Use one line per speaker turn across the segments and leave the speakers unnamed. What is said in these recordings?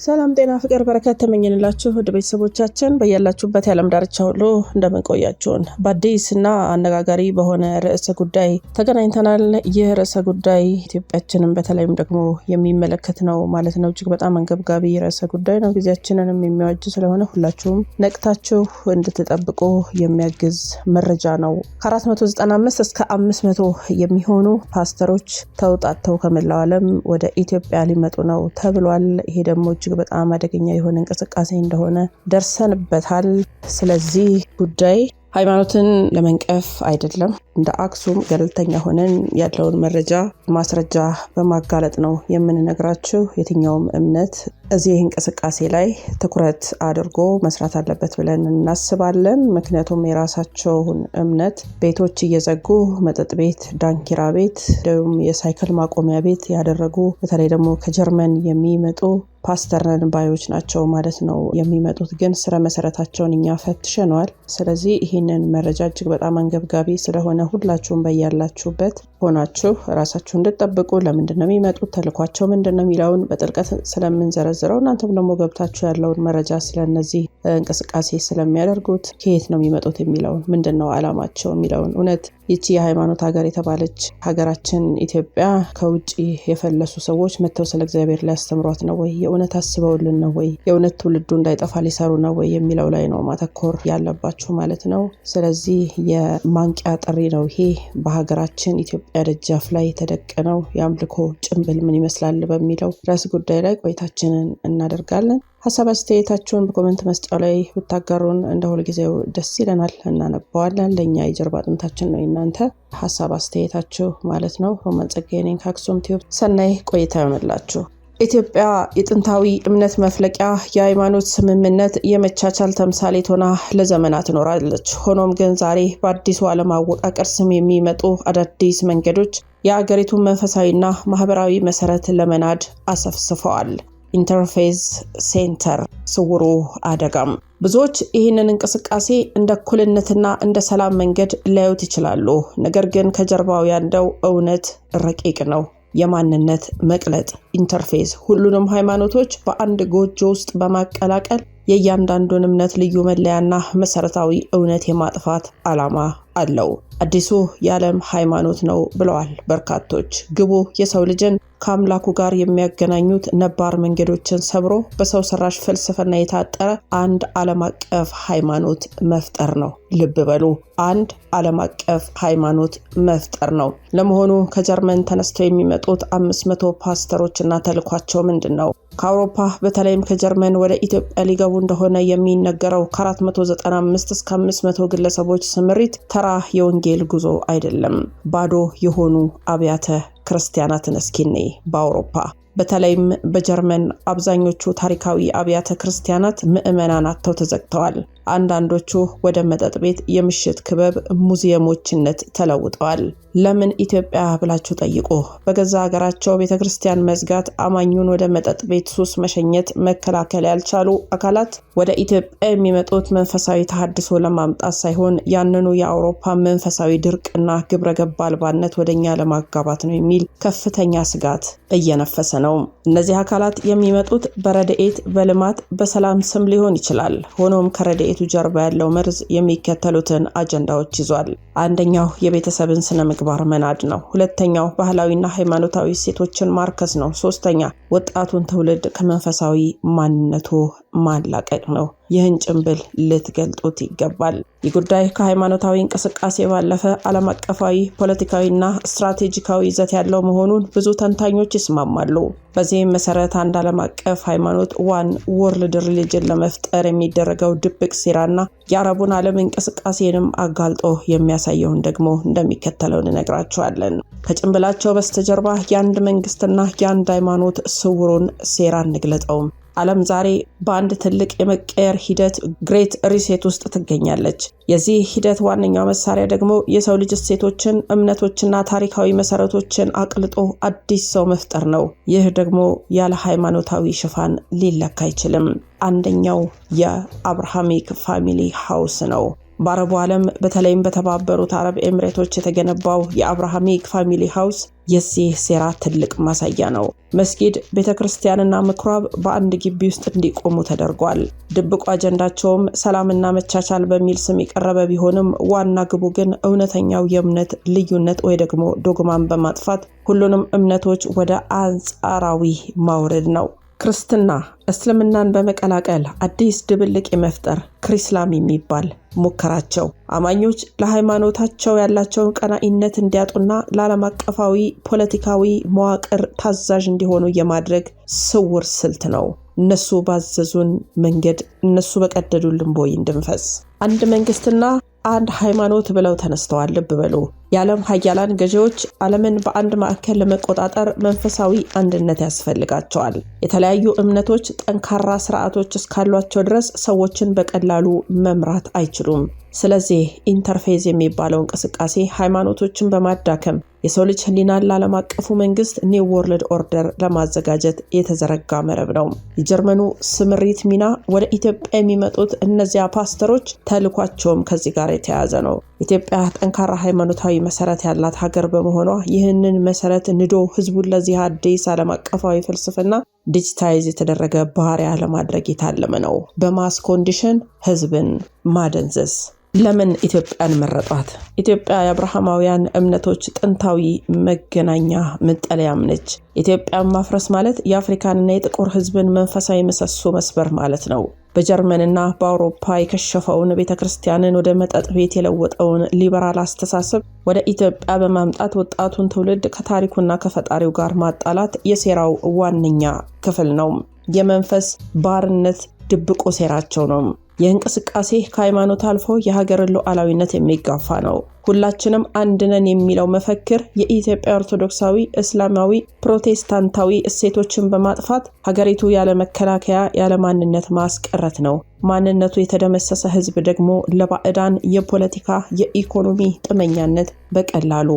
ሰላም ጤና ፍቅር በረከት ተመኘንላችሁ ወደ ቤተሰቦቻችን በያላችሁበት የዓለም ዳርቻ ሁሉ እንደምንቆያችሁን በአዲስና አነጋጋሪ በሆነ ርዕሰ ጉዳይ ተገናኝተናል። ይህ ርዕሰ ጉዳይ ኢትዮጵያችንን በተለይም ደግሞ የሚመለከት ነው ማለት ነው። እጅግ በጣም አንገብጋቢ ርዕሰ ጉዳይ ነው። ጊዜያችንንም የሚያዋጅ ስለሆነ ሁላችሁም ነቅታችሁ እንድትጠብቁ የሚያግዝ መረጃ ነው። ከ495 እስከ 500 የሚሆኑ ፓስተሮች ተውጣጥተው ከመላው ዓለም ወደ ኢትዮጵያ ሊመጡ ነው ተብሏል። ይሄ ደግሞ እጅግ በጣም አደገኛ የሆነ እንቅስቃሴ እንደሆነ ደርሰንበታል። ስለዚህ ጉዳይ ሃይማኖትን ለመንቀፍ አይደለም፣ እንደ አክሱም ገለልተኛ ሆነን ያለውን መረጃ ማስረጃ በማጋለጥ ነው የምንነግራችሁ። የትኛውም እምነት እዚህ እንቅስቃሴ ላይ ትኩረት አድርጎ መስራት አለበት ብለን እናስባለን። ምክንያቱም የራሳቸውን እምነት ቤቶች እየዘጉ መጠጥ ቤት፣ ዳንኪራ ቤት፣ የሳይክል ማቆሚያ ቤት ያደረጉ በተለይ ደግሞ ከጀርመን የሚመጡ ፓስተርነን ባዮች ናቸው ማለት ነው የሚመጡት። ግን ስረ መሰረታቸውን እኛ ፈትሸነዋል። ስለዚህ ይህንን መረጃ እጅግ በጣም አንገብጋቢ ስለሆነ ሁላችሁም በያላችሁበት ሆናችሁ ራሳችሁ እንድትጠብቁ፣ ለምንድን ነው የሚመጡት፣ ተልኳቸው ምንድን ነው የሚለውን በጥልቀት ስለምንዘረዝረው እናንተም ደግሞ ገብታችሁ ያለውን መረጃ ስለነዚህ እንቅስቃሴ ስለሚያደርጉት ከየት ነው የሚመጡት የሚለውን ምንድን ነው አላማቸው የሚለውን እውነት ይቺ የሃይማኖት ሀገር የተባለች ሀገራችን ኢትዮጵያ ከውጪ የፈለሱ ሰዎች መጥተው ስለ እግዚአብሔር ሊያስተምሯት ነው ወይ? የእውነት አስበውልን ነው ወይ? የእውነት ትውልዱ እንዳይጠፋ ሊሰሩ ነው ወይ የሚለው ላይ ነው ማተኮር ያለባችሁ ማለት ነው። ስለዚህ የማንቂያ ጥሪ ነው ይሄ። በሀገራችን ኢትዮጵያ ደጃፍ ላይ የተደቀነው የአምልኮ ጭንብል ምን ይመስላል በሚለው ራስ ጉዳይ ላይ ቆይታችንን እናደርጋለን። ሀሳብ አስተያየታችሁን በኮሜንት መስጫው ላይ ብታጋሩን እንደ ሁልጊዜው ደስ ይለናል፣ እናነባዋለን። ለእኛ የጀርባ አጥንታችን ነው እናንተ ሀሳብ አስተያየታችሁ ማለት ነው። ሮማን ጸጋዬ ነኝ ከአክሱም ቲዩብ። ሰናይ ቆይታ ይሆንላችሁ። ኢትዮጵያ የጥንታዊ እምነት መፍለቂያ፣ የሃይማኖት ስምምነት፣ የመቻቻል ተምሳሌት ሆና ለዘመናት ኖራለች። ሆኖም ግን ዛሬ በአዲሱ ዓለም አወቃቀር ስም የሚመጡ አዳዲስ መንገዶች የአገሪቱን መንፈሳዊና ማህበራዊ መሰረት ለመናድ አሰፍስፈዋል። ኢንተርፌዝ ሴንተር ስውሩ አደጋም። ብዙዎች ይህንን እንቅስቃሴ እንደ እኩልነትና እንደ ሰላም መንገድ ሊያዩት ይችላሉ። ነገር ግን ከጀርባው ያለው እውነት ረቂቅ ነው። የማንነት መቅለጥ ኢንተርፌዝ ሁሉንም ሃይማኖቶች በአንድ ጎጆ ውስጥ በማቀላቀል የእያንዳንዱን እምነት ልዩ መለያና መሰረታዊ እውነት የማጥፋት ዓላማ አለው። አዲሱ የዓለም ሃይማኖት ነው ብለዋል በርካቶች። ግቡ የሰው ልጅን ከአምላኩ ጋር የሚያገናኙት ነባር መንገዶችን ሰብሮ በሰው ሰራሽ ፍልስፍና የታጠረ አንድ ዓለም አቀፍ ሃይማኖት መፍጠር ነው። ልብ በሉ፣ አንድ ዓለም አቀፍ ሃይማኖት መፍጠር ነው። ለመሆኑ ከጀርመን ተነስተው የሚመጡት 500 ፓስተሮችና ተልኳቸው ምንድን ነው? ከአውሮፓ በተለይም ከጀርመን ወደ ኢትዮጵያ ሊገቡ እንደሆነ የሚነገረው ከ495 እስከ 500 ግለሰቦች ስምሪት ተራ የወንጌል ጉዞ አይደለም። ባዶ የሆኑ አብያተ ክርስቲያናትን እስኪኔ በአውሮፓ በተለይም በጀርመን አብዛኞቹ ታሪካዊ አብያተ ክርስቲያናት ምዕመናን አጥተው ተዘግተዋል። አንዳንዶቹ ወደ መጠጥ ቤት፣ የምሽት ክበብ፣ ሙዚየሞችነት ተለውጠዋል። ለምን ኢትዮጵያ ብላችሁ ጠይቁ። በገዛ ሀገራቸው ቤተክርስቲያን መዝጋት፣ አማኙን ወደ መጠጥ ቤት ሱስ መሸኘት መከላከል ያልቻሉ አካላት ወደ ኢትዮጵያ የሚመጡት መንፈሳዊ ተሐድሶ ለማምጣት ሳይሆን ያንኑ የአውሮፓ መንፈሳዊ ድርቅና ግብረገብ አልባነት ወደኛ ለማጋባት ነው የሚል ከፍተኛ ስጋት እየነፈሰ ነው። እነዚህ አካላት የሚመጡት በረድኤት፣ በልማት፣ በሰላም ስም ሊሆን ይችላል። ሆኖም ከረድኤቱ ጀርባ ያለው መርዝ የሚከተሉትን አጀንዳዎች ይዟል። አንደኛው የቤተሰብን ስነ ምግባር መናድ ነው። ሁለተኛው ባህላዊና ሃይማኖታዊ እሴቶችን ማርከስ ነው። ሶስተኛ ወጣቱን ትውልድ ከመንፈሳዊ ማንነቱ ማላቀቅ ነው። ይህን ጭንብል ልትገልጡት ይገባል። ይህ ጉዳይ ከሃይማኖታዊ እንቅስቃሴ ባለፈ ዓለም አቀፋዊ ፖለቲካዊና ስትራቴጂካዊ ይዘት ያለው መሆኑን ብዙ ተንታኞች ይስማማሉ። በዚህም መሰረት አንድ ዓለም አቀፍ ሃይማኖት ዋን ወርልድ ሪሊጅን ለመፍጠር የሚደረገው ድብቅ ሴራና የአረቡን ዓለም እንቅስቃሴንም አጋልጦ የሚያሳየውን ደግሞ እንደሚከተለው እንነግራችኋለን። ከጭንብላቸው በስተጀርባ የአንድ መንግስትና የአንድ ሃይማኖት ስውሩን ሴራ እንግለጠውም። ዓለም ዛሬ በአንድ ትልቅ የመቀየር ሂደት ግሬት ሪሴት ውስጥ ትገኛለች። የዚህ ሂደት ዋነኛው መሳሪያ ደግሞ የሰው ልጅ እሴቶችን፣ እምነቶችና ታሪካዊ መሰረቶችን አቅልጦ አዲስ ሰው መፍጠር ነው። ይህ ደግሞ ያለ ሃይማኖታዊ ሽፋን ሊለካ አይችልም። አንደኛው የአብርሃሚክ ፋሚሊ ሃውስ ነው። በአረቡ ዓለም በተለይም በተባበሩት አረብ ኤሚሬቶች የተገነባው የአብርሃሚክ ፋሚሊ ሃውስ የዚህ ሴራ ትልቅ ማሳያ ነው። መስጊድ፣ ቤተክርስቲያንና ምኩራብ በአንድ ግቢ ውስጥ እንዲቆሙ ተደርጓል። ድብቁ አጀንዳቸውም ሰላምና መቻቻል በሚል ስም የቀረበ ቢሆንም ዋና ግቡ ግን እውነተኛው የእምነት ልዩነት ወይ ደግሞ ዶግማን በማጥፋት ሁሉንም እምነቶች ወደ አንጻራዊ ማውረድ ነው። ክርስትና እስልምናን በመቀላቀል አዲስ ድብልቅ የመፍጠር ክሪስላም የሚባል ሙከራቸው አማኞች ለሃይማኖታቸው ያላቸውን ቀናኢነት እንዲያጡና ለዓለም አቀፋዊ ፖለቲካዊ መዋቅር ታዛዥ እንዲሆኑ የማድረግ ስውር ስልት ነው። እነሱ ባዘዙን መንገድ እነሱ በቀደዱልን ቦይ እንድንፈስ አንድ መንግስትና አንድ ሃይማኖት ብለው ተነስተዋል። ልብ በሉ። የዓለም ሀያላን ገዢዎች ዓለምን በአንድ ማዕከል ለመቆጣጠር መንፈሳዊ አንድነት ያስፈልጋቸዋል። የተለያዩ እምነቶች ጠንካራ ስርዓቶች እስካሏቸው ድረስ ሰዎችን በቀላሉ መምራት አይችሉም። ስለዚህ ኢንተርፌዝ የሚባለው እንቅስቃሴ ሃይማኖቶችን በማዳከም የሰው ልጅ ህሊናን ለዓለም አቀፉ መንግስት ኒው ወርልድ ኦርደር ለማዘጋጀት የተዘረጋ መረብ ነው። የጀርመኑ ስምሪት ሚና ወደ ኢትዮጵያ የሚመጡት እነዚያ ፓስተሮች ተልኳቸውም ከዚህ ጋር የተያያዘ ነው። ኢትዮጵያ ጠንካራ ሃይማኖታዊ መሰረት ያላት ሀገር በመሆኗ ይህንን መሰረት ንዶ ህዝቡን ለዚህ አዲስ ዓለም አቀፋዊ ፍልስፍና ዲጂታይዝ የተደረገ ባህሪያ ለማድረግ የታለመ ነው። በማስ ኮንዲሽን ህዝብን ማደንዘዝ። ለምን ኢትዮጵያን መረጧት? ኢትዮጵያ የአብርሃማውያን እምነቶች ጥንታዊ መገናኛ መጠለያም ነች። ኢትዮጵያን ማፍረስ ማለት የአፍሪካንና የጥቁር ህዝብን መንፈሳዊ ምሰሶ መስበር ማለት ነው። በጀርመንና በአውሮፓ የከሸፈውን ቤተክርስቲያንን ወደ መጠጥ ቤት የለወጠውን ሊበራል አስተሳሰብ ወደ ኢትዮጵያ በማምጣት ወጣቱን ትውልድ ከታሪኩና ከፈጣሪው ጋር ማጣላት የሴራው ዋነኛ ክፍል ነው። የመንፈስ ባርነት ድብቆ ሴራቸው ነው። የእንቅስቃሴ ከሃይማኖት አልፎ የሀገርን ሉዓላዊነት የሚጋፋ ነው። ሁላችንም አንድ ነን የሚለው መፈክር የኢትዮጵያ ኦርቶዶክሳዊ፣ እስላማዊ፣ ፕሮቴስታንታዊ እሴቶችን በማጥፋት ሀገሪቱ ያለ መከላከያ ያለ ማንነት ማስቀረት ነው። ማንነቱ የተደመሰሰ ህዝብ ደግሞ ለባዕዳን የፖለቲካ የኢኮኖሚ ጥመኛነት በቀላሉ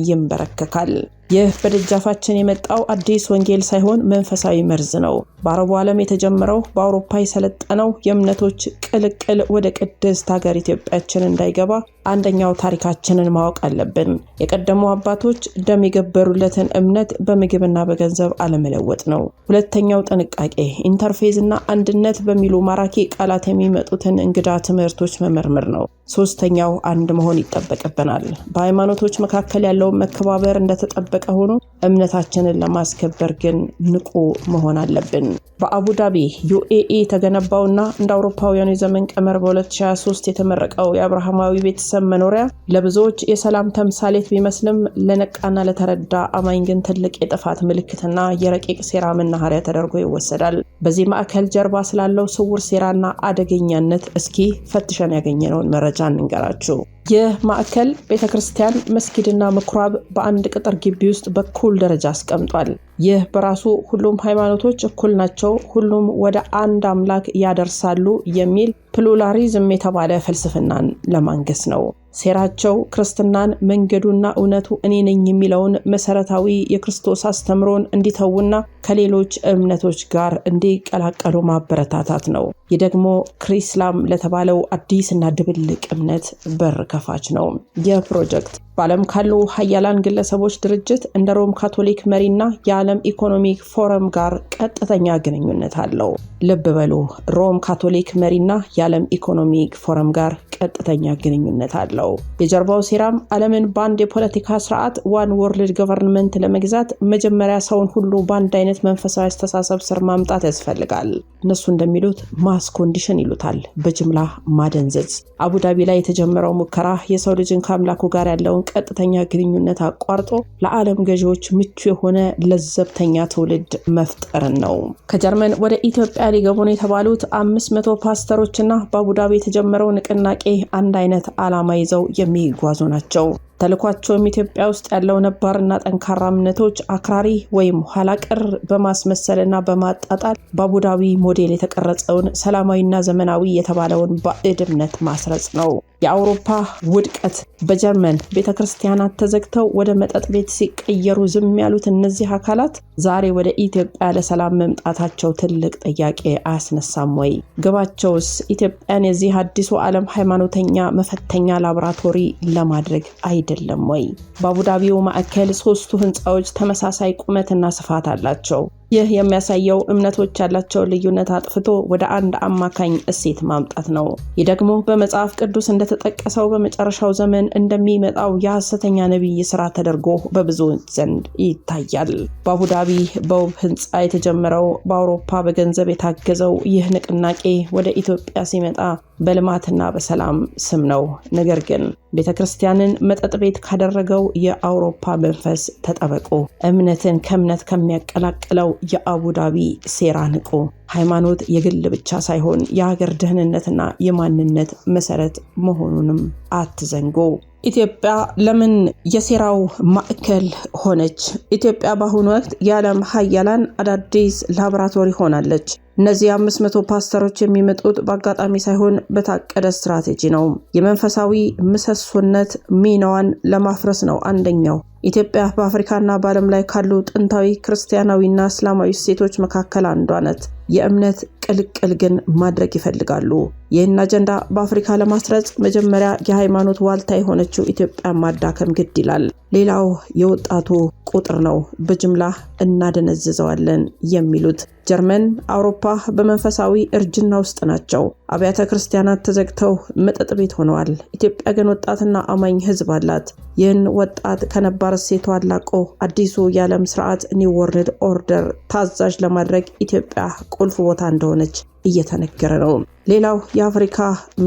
ይንበረከካል። ይህ በደጃፋችን የመጣው አዲስ ወንጌል ሳይሆን መንፈሳዊ መርዝ ነው። በአረቡ ዓለም የተጀመረው በአውሮፓ የሰለጠነው የእምነቶች ቅልቅል ወደ ቅድስት ሀገር ኢትዮጵያችን እንዳይገባ አንደኛው ታሪካችንን ማወቅ አለብን። የቀደሙ አባቶች ደም የገበሩለትን እምነት በምግብና በገንዘብ አለመለወጥ ነው። ሁለተኛው ጥንቃቄ ኢንተርፌዝና አንድነት በሚሉ ማራኪ ቃላት የሚመጡትን እንግዳ ትምህርቶች መመርመር ነው። ሶስተኛው አንድ መሆን ይጠበቅብናል። በሃይማኖቶች መካከል ያለውን መከባበር እንደተጠበቀ ሆኖ እምነታችንን ለማስከበር ግን ንቁ መሆን አለብን። በአቡዳቢ ዩኤኢ ተገነባውና እንደ አውሮፓውያኑ የዘመን ቀመር በ2023 የተመረቀው የአብርሃማዊ ቤተሰብ መኖሪያ ለብዙዎች የሰላም ተምሳሌት ቢመስልም ለነቃና ለተረዳ አማኝ ግን ትልቅ የጥፋት ምልክትና የረቂቅ ሴራ መናኸሪያ ተደርጎ ይወሰዳል። በዚህ ማዕከል ጀርባ ስላለው ስውር ሴራና አደገኛነት እስኪ ፈትሸን ያገኘነውን መረጃ እንንገራችሁ። ይህ ማዕከል ቤተክርስቲያን፣ መስጊድና ምኩራብ በአንድ ቅጥር ግቢ ውስጥ በኩል ደረጃ አስቀምጧል። ይህ በራሱ ሁሉም ሃይማኖቶች እኩል ናቸው፣ ሁሉም ወደ አንድ አምላክ ያደርሳሉ የሚል ፕሉራሊዝም የተባለ ፍልስፍናን ለማንገስ ነው። ሴራቸው ክርስትናን መንገዱና እውነቱ እኔ ነኝ የሚለውን መሰረታዊ የክርስቶስ አስተምሮን እንዲተውና ከሌሎች እምነቶች ጋር እንዲቀላቀሉ ማበረታታት ነው። ይህ ደግሞ ክሪስላም ለተባለው አዲስና ድብልቅ እምነት በር ከፋች ነው። የፕሮጀክት በዓለም ካሉ ሀያላን ግለሰቦች ድርጅት እንደ ሮም ካቶሊክ መሪና የዓለም ኢኮኖሚክ ፎረም ጋር ቀጥተኛ ግንኙነት አለው። ልብ በሉ፣ ሮም ካቶሊክ መሪና የዓለም ኢኮኖሚክ ፎረም ጋር ቀጥተኛ ግንኙነት አለው። የጀርባው ሴራም ዓለምን በአንድ የፖለቲካ ስርዓት ዋን ወርልድ ገቨርንመንት ለመግዛት መጀመሪያ ሰውን ሁሉ በአንድ አይነት መንፈሳዊ አስተሳሰብ ስር ማምጣት ያስፈልጋል። እነሱ እንደሚሉት ማስ ኮንዲሽን ይሉታል፣ በጅምላ ማደንዘዝ። አቡዳቢ ላይ የተጀመረው ሙከራ የሰው ልጅን ከአምላኩ ጋር ያለውን ቀጥተኛ ግንኙነት አቋርጦ ለዓለም ገዢዎች ምቹ የሆነ ለዘብተኛ ትውልድ መፍጠርን ነው። ከጀርመን ወደ ኢትዮጵያ ሊገቡ ነው የተባሉት 500 ፓስተሮችና በአቡዳቢ የተጀመረው ንቅናቄ አንድ አይነት ዓላማ ይዘው የሚጓዙ ናቸው። ተልኳቸውም ኢትዮጵያ ውስጥ ያለው ነባርና ጠንካራ እምነቶች አክራሪ ወይም ኋላቀር በማስመሰልና በማጣጣል በአቡዳቢ ሞዴል የተቀረጸውን ሰላማዊና ዘመናዊ የተባለውን ባዕድ እምነት ማስረጽ ነው። የአውሮፓ ውድቀት በጀርመን ቤተክርስቲያናት ተዘግተው ወደ መጠጥ ቤት ሲቀየሩ ዝም ያሉት እነዚህ አካላት ዛሬ ወደ ኢትዮጵያ ለሰላም መምጣታቸው ትልቅ ጥያቄ አያስነሳም ወይ? ግባቸውስ ኢትዮጵያን የዚህ አዲሱ ዓለም ሃይማኖተኛ መፈተኛ ላቦራቶሪ ለማድረግ አይደለም ወይ? በአቡዳቢው ማዕከል 3ቱ ህንጻዎች ተመሳሳይ ቁመትና ስፋት አላቸው። ይህ የሚያሳየው እምነቶች ያላቸው ልዩነት አጥፍቶ ወደ አንድ አማካኝ እሴት ማምጣት ነው። ይህ ደግሞ በመጽሐፍ ቅዱስ እንደተጠቀሰው በመጨረሻው ዘመን እንደሚመጣው የሐሰተኛ ነቢይ ሥራ ተደርጎ በብዙዎች ዘንድ ይታያል። በአቡዳቢ በውብ ህንጻ የተጀመረው በአውሮፓ በገንዘብ የታገዘው ይህ ንቅናቄ ወደ ኢትዮጵያ ሲመጣ በልማትና በሰላም ስም ነው። ነገር ግን ቤተክርስቲያንን መጠጥ ቤት ካደረገው የአውሮፓ መንፈስ ተጠበቁ። እምነትን ከእምነት ከሚያቀላቅለው የአቡዳቢ ሴራ ንቁ። ሃይማኖት የግል ብቻ ሳይሆን የሀገር ደህንነትና የማንነት መሰረት መሆኑንም አትዘንጉ። ኢትዮጵያ ለምን የሴራው ማዕከል ሆነች? ኢትዮጵያ በአሁኑ ወቅት የዓለም ሀያላን አዳዲስ ላቦራቶሪ ሆናለች። እነዚህ 500 ፓስተሮች የሚመጡት በአጋጣሚ ሳይሆን በታቀደ ስትራቴጂ ነው። የመንፈሳዊ ምሰሶነት ሚናዋን ለማፍረስ ነው። አንደኛው ኢትዮጵያ በአፍሪካና በዓለም ላይ ካሉ ጥንታዊ ክርስቲያናዊና እስላማዊ እሴቶች መካከል አንዷ ናት። የእምነት ቅልቅል ግን ማድረግ ይፈልጋሉ። ይህን አጀንዳ በአፍሪካ ለማስረጽ መጀመሪያ የሃይማኖት ዋልታ የሆነችው ኢትዮጵያ ማዳከም ግድ ይላል። ሌላው የወጣቱ ቁጥር ነው። በጅምላ እናደነዝዘዋለን የሚሉት ጀርመን፣ አውሮፓ በመንፈሳዊ እርጅና ውስጥ ናቸው። አብያተ ክርስቲያናት ተዘግተው መጠጥ ቤት ሆነዋል። ኢትዮጵያ ግን ወጣትና አማኝ ህዝብ አላት። ይህን ወጣት ከነባር እሴቷ አላቆ አዲሱ የዓለም ስርዓት ኒው ወርልድ ኦርደር ታዛዥ ለማድረግ ኢትዮጵያ ቁልፍ ቦታ እንደሆነች እየተነገረ ነው። ሌላው የአፍሪካ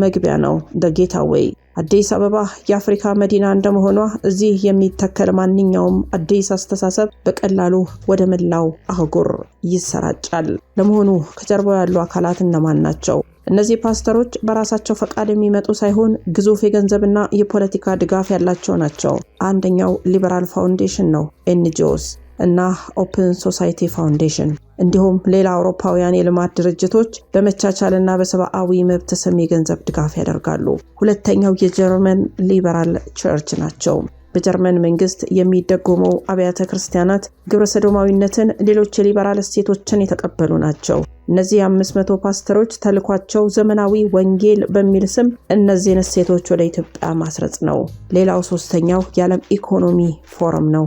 መግቢያ ነው። ጌታዌይ አዲስ አበባ የአፍሪካ መዲና እንደመሆኗ እዚህ የሚተከል ማንኛውም አዲስ አስተሳሰብ በቀላሉ ወደ መላው አህጉር ይሰራጫል። ለመሆኑ ከጀርባው ያሉ አካላት እነማን ናቸው? እነዚህ ፓስተሮች በራሳቸው ፈቃድ የሚመጡ ሳይሆን ግዙፍ የገንዘብና የፖለቲካ ድጋፍ ያላቸው ናቸው። አንደኛው ሊበራል ፋውንዴሽን ነው፣ ኤንጂኦስ እና ኦፕን ሶሳይቲ ፋውንዴሽን እንዲሁም ሌላ አውሮፓውያን የልማት ድርጅቶች በመቻቻልና በሰብአዊ መብት ስም የገንዘብ ድጋፍ ያደርጋሉ። ሁለተኛው የጀርመን ሊበራል ቸርች ናቸው። በጀርመን መንግስት የሚደጎመው አብያተ ክርስቲያናት ግብረ ሰዶማዊነትን፣ ሌሎች የሊበራል እሴቶችን የተቀበሉ ናቸው። እነዚህ 500 ፓስተሮች ተልኳቸው ዘመናዊ ወንጌል በሚል ስም እነዚህን እሴቶች ወደ ኢትዮጵያ ማስረጽ ነው። ሌላው ሶስተኛው የዓለም ኢኮኖሚ ፎረም ነው፣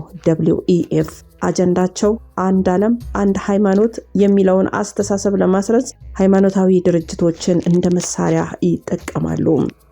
WEF። አጀንዳቸው አንድ ዓለም አንድ ሃይማኖት የሚለውን አስተሳሰብ ለማስረጽ ሃይማኖታዊ ድርጅቶችን እንደ መሳሪያ ይጠቀማሉ።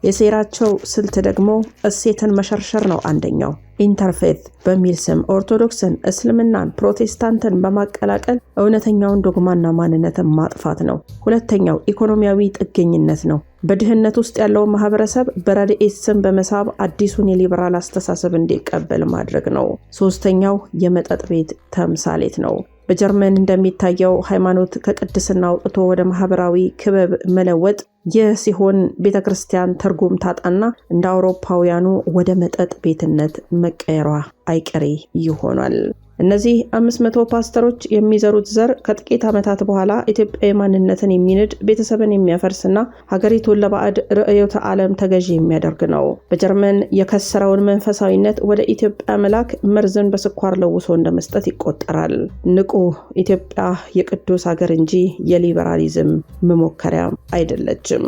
የሴራቸው ስልት ደግሞ እሴትን መሸርሸር ነው። አንደኛው ኢንተርፌት በሚል ስም ኦርቶዶክስን፣ እስልምናን፣ ፕሮቴስታንትን በማቀላቀል እውነተኛውን ዶግማና ማንነትን ማጥፋት ነው። ሁለተኛው ኢኮኖሚያዊ ጥገኝነት ነው። በድህነት ውስጥ ያለው ማህበረሰብ በረድኤት ስም በመሳብ አዲሱን የሊበራል አስተሳሰብ እንዲቀበል ማድረግ ነው። ሶስተኛው የመጠጥ ቤት ተምሳሌት ነው። በጀርመን እንደሚታየው ሃይማኖት ከቅድስና አውጥቶ ወደ ማህበራዊ ክበብ መለወጥ። ይህ ሲሆን ቤተክርስቲያን ትርጉም ታጣና እንደ አውሮፓውያኑ ወደ መጠጥ ቤትነት መቀየሯ አይቀሬ ይሆናል። እነዚህ 500 ፓስተሮች የሚዘሩት ዘር ከጥቂት ዓመታት በኋላ ኢትዮጵያዊ ማንነትን የሚንድ፣ ቤተሰብን የሚያፈርስና ሀገሪቱን ለባዕድ ርዕዮተ ዓለም ተገዢ የሚያደርግ ነው። በጀርመን የከሰረውን መንፈሳዊነት ወደ ኢትዮጵያ መላክ መርዝን በስኳር ለውሶ እንደመስጠት ይቆጠራል። ንቁ! ኢትዮጵያ የቅዱስ ሀገር እንጂ የሊበራሊዝም መሞከሪያ አይደለችም።